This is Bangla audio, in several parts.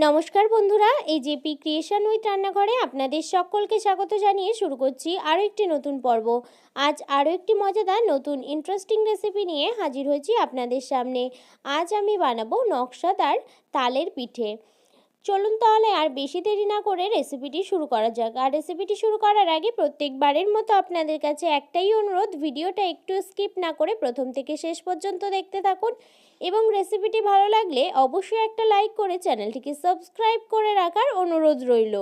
নমস্কার বন্ধুরা, এই জেপি ক্রিয়েশন উইথ রান্নাঘরে আপনাদের সকলকে স্বাগত জানিয়ে শুরু করছি আরও একটি নতুন পর্ব। আজ আরও একটি মজাদার নতুন ইন্টারেস্টিং রেসিপি নিয়ে হাজির হয়েছি আপনাদের সামনে। আজ আমি বানাবো নকশাদার তালের পিঠে। চলুন তাহলে আর বেশি দেরি না করে রেসিপিটি শুরু করা যাক। আর রেসিপিটি শুরু করার আগে প্রত্যেকবারের মতো আপনাদের কাছে একটাই অনুরোধ, ভিডিওটা একটু স্কিপ না করে প্রথম থেকে শেষ পর্যন্ত দেখতে থাকুন এবং রেসিপিটি ভালো লাগলে অবশ্যই একটা লাইক করে চ্যানেলটিকে সাবস্ক্রাইব করে রাখার অনুরোধ রইল।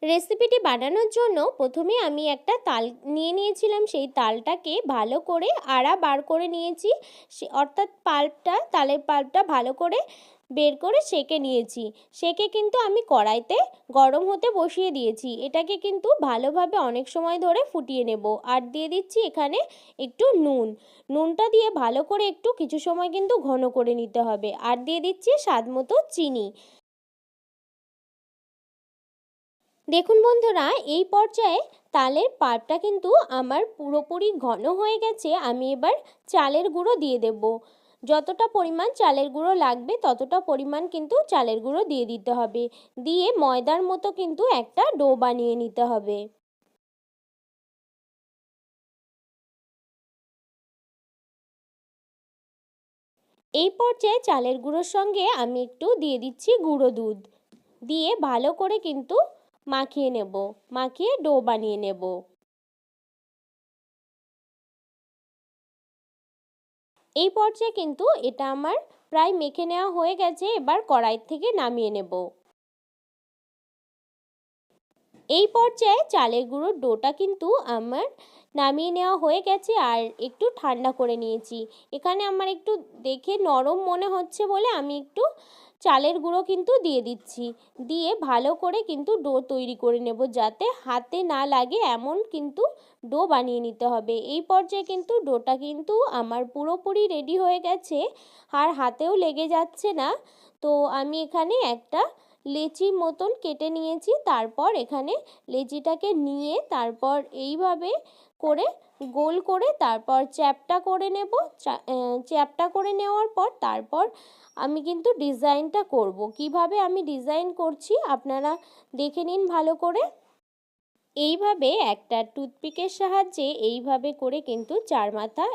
রেসিপিটি বানানোর জন্য প্রথমে আমি একটা তাল নিয়ে নিয়েছিলাম। সেই তালটাকে ভালো করে আড়া বার করে নিয়েছি, অর্থাৎ তালের পাল্পটা ভালো করে বের করে সেঁকে নিয়েছি। সেঁকে কিন্তু আমি কড়াইতে গরম হতে বসিয়ে দিয়েছি। এটাকে কিন্তু ভালোভাবে অনেক সময় ধরে ফুটিয়ে নেব। আর দিয়ে দিচ্ছি এখানে একটু নুনটা দিয়ে ভালো করে একটু কিছু সময় কিন্তু ঘন করে নিতে হবে। আর দিয়ে দিচ্ছি স্বাদ মতো চিনি। দেখুন বন্ধুরা, এই পর্যায়ে তালের পাল্পটা কিন্তু আমার পুরোপুরি ঘন হয়ে গেছে। আমি এবার চালের গুঁড়ো দিয়ে দেব। যতটা পরিমাণ চালের গুঁড়ো লাগবে ততটা পরিমাণ কিন্তু চালের গুঁড়ো দিয়ে দিতে হবে। দিয়ে ময়দার মতো কিন্তু একটা ডো বানিয়ে নিতে হবে। এই পর্যায়ে চালের গুঁড়োর সঙ্গে আমি একটু দিয়ে দিচ্ছি গুঁড়ো দুধ। দিয়ে ভালো করে কিন্তু মাখিয়ে নেব, মাখিয়ে ডো বানিয়ে নেব। এই পর্যায়ে কিন্তু এটা আমার প্রায় মেখে নেওয়া হয়ে গেছে। এবার কড়াই থেকে নামিয়ে নেব। এই পর্যায়ে চালের গুঁড়োর ডোটা কিন্তু আমার নামিয়ে নেওয়া হয়ে গেছে আর একটু ঠান্ডা করে নিয়েছি। এখানে আমার একটু দেখে নরম মনে হচ্ছে বলে আমি একটু চালের গুঁড়ো কিন্তু দিয়ে দিচ্ছি। দিয়ে ভালো করে কিন্তু ডো তৈরি করে নেব, যাতে হাতে না লাগে এমন কিন্তু ডো বানিয়ে নিতে হবে। এই পর্যায়ে কিন্তু ডোটা কিন্তু আমার পুরোপুরি রেডি হয়ে গেছে আর হাতেও লেগে যাচ্ছে না। তো আমি এখানে একটা লেচি মতন কেটে নিয়েছি। তারপর এখানে লেচিটাকে নিয়ে তারপর এইভাবে করে গোল করে তারপর চ্যাপ্টা করে নেব। চ্যাপ্টা করে নেওয়ার পর তারপর আমি কিন্তু ডিজাইনটা করব। কিভাবে আমি ডিজাইন করছি আপনারা দেখে নিন ভালো করে। এইভাবে একটা টুথপিকের সাহায্যে এইভাবে করে কিন্তু চার মাথা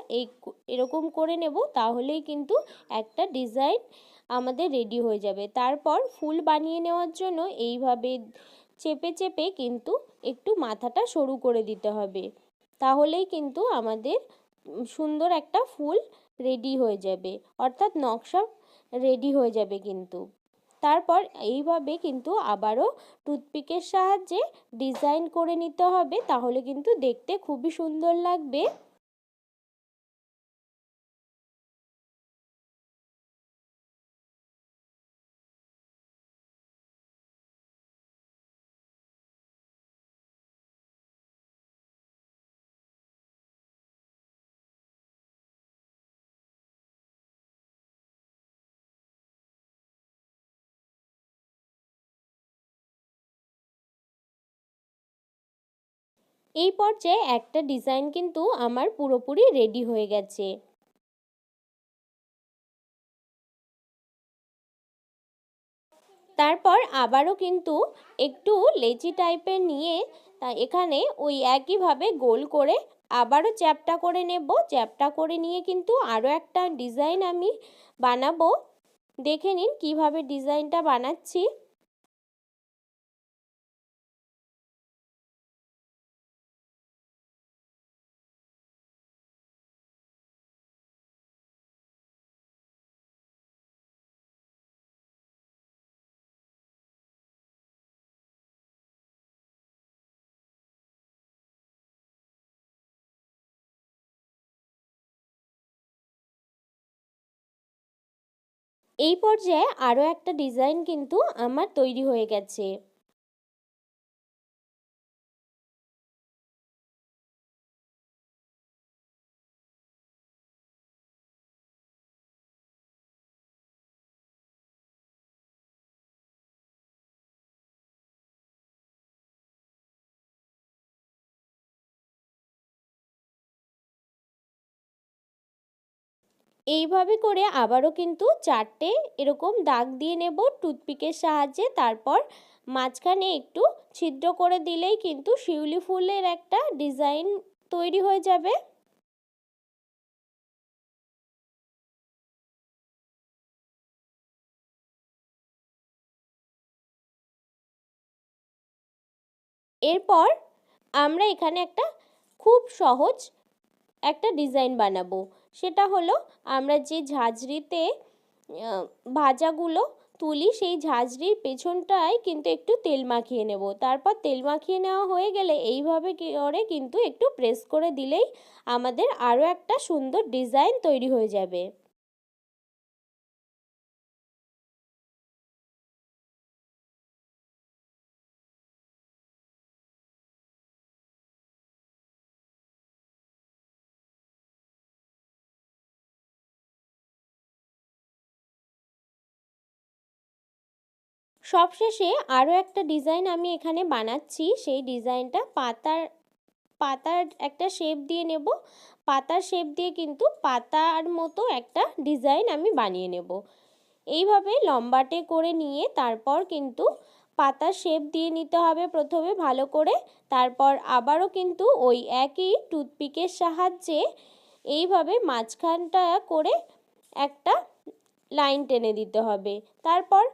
এরকম করে নেব, তাহলেই কিন্তু একটা ডিজাইন আমাদের রেডি হয়ে যাবে। তারপর ফুল বানিয়ে নেওয়ার জন্য এইভাবে চেপে চেপে কিন্তু একটু মাথাটা সরু করে দিতে হবে, তাহলেই কিন্তু আমাদের সুন্দর একটা ফুল রেডি হয়ে যাবে, অর্থাৎ নকশা রেডি হয়ে যাবে কিন্তু। তারপর এইভাবে কিন্তু আবারও টুথপিকের সাহায্যে ডিজাইন করে নিতে হবে, তাহলে কিন্তু দেখতে খুবই সুন্দর লাগবে। এই পর্যায়ে একটা ডিজাইন কিন্তু আমার পুরোপুরি রেডি হয়ে গেছে। তারপর আবারও কিন্তু একটু লেচি টাইপের নিয়ে এখানে ওই একইভাবে গোল করে আবারও চ্যাপ্টা করে নেব। চ্যাপ্টা করে নিয়ে কিন্তু আরও একটা ডিজাইন আমি বানাবো। দেখে নিন কিভাবে ডিজাইনটা বানাচ্ছি। এই পর্যায়ে আরও একটা ডিজাইন কিন্তু আমার তৈরি হয়ে গেছে। এইভাবে করে আবারও কিন্তু 4টে এরকম দাগ দিয়ে নেব টুথপিকের সাহায্যে। তারপর মাঝখানে একটু ছিদ্র করে দিলেই কিন্তু শিউলি ফুলের একটা ডিজাইন তৈরি হয়ে যাবে। এরপর আমরা এখানে একটা খুব সহজ একটা ডিজাইন বানাবো। সেটা হলো আমরা যে ঝাঁঝরিতে ভাজাগুলো তুলি সেই ঝাঁঝরির পেছনটায় কিন্তু একটু তেল মাখিয়ে নেব। তারপর তেল মাখিয়ে নেওয়া হয়ে গেলে এইভাবে করে কিন্তু একটু প্রেস করে দিলেই আমাদের আরও একটা সুন্দর ডিজাইন তৈরি হয়ে যাবে। সবশেষে আরও একটা ডিজাইন আমি এখানে বানাচ্ছি। সেই ডিজাইনটা পাতার একটা শেপ দিয়ে নেব। পাতার শেপ দিয়ে কিন্তু পাতার মতো একটা ডিজাইন আমি বানিয়ে নেব। এইভাবে লম্বাটে করে নিয়ে তারপর কিন্তু পাতার শেপ দিয়ে নিতে হবে প্রথমে ভালো করে। তারপর আবারও কিন্তু ওই একই টুথপিকের সাহায্যে এইভাবে মাঝখানটা করে একটা লাইন টেনে দিতে হবে। তারপর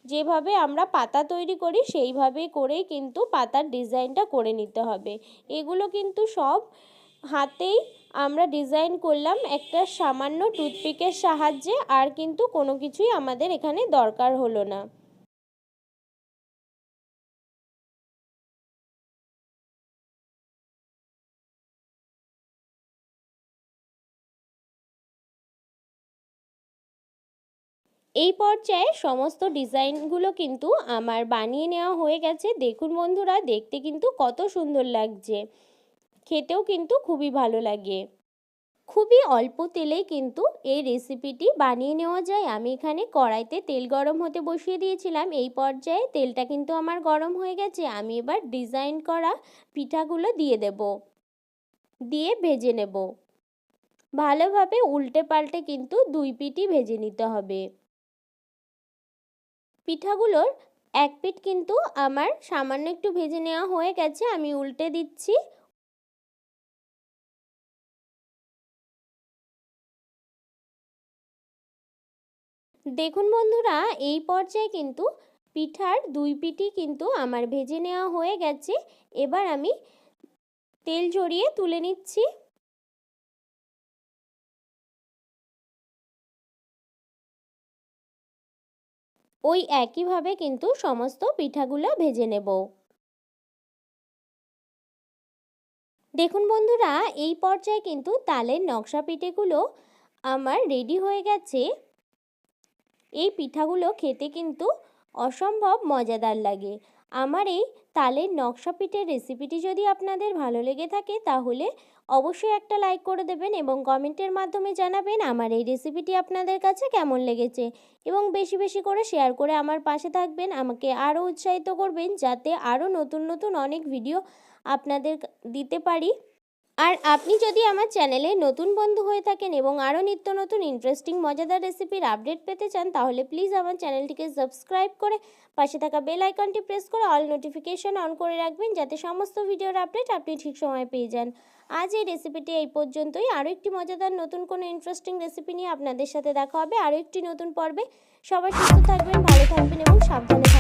যেভাবে আমরা পাতা তৈরি করি সেইভাবে করেই কিন্তু পাতার ডিজাইনটা করে নিতে হবে। এগুলো কিন্তু সব হাতেই আমরা ডিজাইন করলাম একটা সামান্য টুথপিকের সাহায্যে, আর কিন্তু কোনো কিছুই আমাদের এখানে দরকার হলো না। এই পর্যায়ে সমস্ত ডিজাইনগুলো কিন্তু আমার বানিয়ে নেওয়া হয়ে গেছে। দেখুন বন্ধুরা, দেখতে কিন্তু কত সুন্দর লাগছে, খেতেও কিন্তু খুবই ভালো লাগে। খুবই অল্প তেলেই কিন্তু এই রেসিপিটি বানিয়ে নেওয়া যায়। আমি এখানে কড়াইতে তেল গরম হতে বসিয়ে দিয়েছিলাম। এই পর্যায়ে তেলটা কিন্তু আমার গরম হয়ে গেছে। আমি এবার ডিজাইন করা পিঠাগুলো দিয়ে দেব, দিয়ে ভেজে নেব। ভালোভাবে উল্টে পাল্টে কিন্তু দুই পিঠই ভেজে নিতে হবে। পিঠাগুলোর এক পিঠ কিন্তু আমার সামান্য একটু ভেজে নেওয়া হয়ে গেছে। আমি উল্টে দিচ্ছি। দেখুন বন্ধুরা, এই পর্যায়ে কিন্তু পিঠার দুই পিঠই কিন্তু আমার ভেজে নেওয়া হয়ে গেছে। এবার আমি তেল ঝরিয়ে তুলে নিচ্ছি। ওই একইভাবে কিন্তু সমস্ত পিঠাগুলো ভেজে নেব। দেখুন বন্ধুরা, এই পর্যায়ে কিন্তু তালের নকশা পিঠেগুলো আমার রেডি হয়ে গেছে। এই পিঠাগুলো খেতে কিন্তু অসম্ভব মজাদার লাগে। আমার এই তালের নকশা পিঠের রেসিপিটি যদি আপনাদের ভালো লেগে থাকে তাহলে অবশ্যই একটা লাইক করে দেবেন এবং কমেন্টের মাধ্যমে জানাবেন আমার এই রেসিপিটি আপনাদের কাছে কেমন লেগেছে, এবং বেশি বেশি করে শেয়ার করে আমার পাশে থাকবেন, আমাকে আরও উৎসাহিত করবেন যাতে আরও নতুন নতুন অনেক ভিডিও আপনাদের দিতে পারি। আর আপনি যদি আমার চ্যানেলে নতুন বন্ধু হয়ে থাকেন এবং আরও নিত্য নতুন ইন্টারেস্টিং মজাদার রেসিপির আপডেট পেতে চান তাহলে প্লিজ আমার চ্যানেলটিকে সাবস্ক্রাইব করে পাশে থাকা বেল আইকনটি প্রেস করে অল নোটিফিকেশন অন করে রাখবেন যাতে সমস্ত ভিডিওর আপডেট আপনি ঠিক সময়ে পেয়ে যান। আজ এই রেসিপিটি এই পর্যন্তই। আরও একটি মজাদার নতুন কোনো ইন্টারেস্টিং রেসিপি নিয়ে আপনাদের সাথে দেখা হবে আরও একটি নতুন পর্বে। সবাই সুস্থ থাকবেন, ভালো থাকবেন এবং সাবধানে থাকবেন।